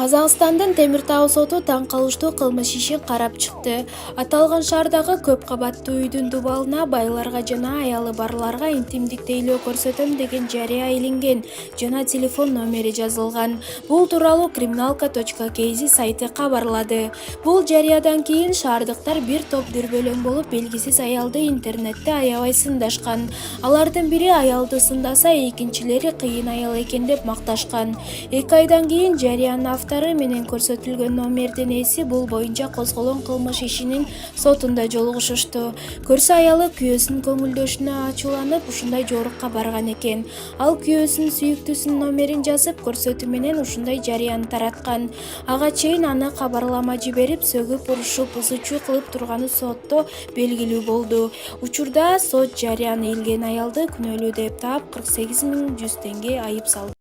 Казакстандын Темир Тау соту таң калыштуу кылмыш ишин карап чыкты. Аталган шаардагы көп кабаттуу үйдүн дубалына байларга жана аялы барларга интимдик тейлөө көрсөтөм деген жарыя иленген жана телефон номери жазылган. Бул тууралуу criminalka.kz сайты кабарлады. Бул жарыядан кийин шаардыктар бир топ дүрбөлөң болуп белгисиз аялды интернетте аябай сындашкан. Алардын бири аялды сындаса, экинчилери кыйын аял экен деп макташкан. 2 айдан кийин жарыянын автору менен көрсөтүлгөн номердин ээси бул боюнча козголгон кылмыш ишинин сотунда жолугушушту. Көрсө аялы күйөөсүнүн көңүлдөшүнө ачууланып ушундай жоорукка барган экен. Ал күйөөсүнүн сүйүктүүсүнүн номерин жазып, көрсөтүү менен ушундай жарыяны тараткан. Ага чейин аны кабарлама жиберип, сөгүп, урушуп, бузуучу кылып турганы сотто белгилүү болду. Учурда сот жарыяны илген аялды күнөөлүү деп таап 48.100 теңге айып салды.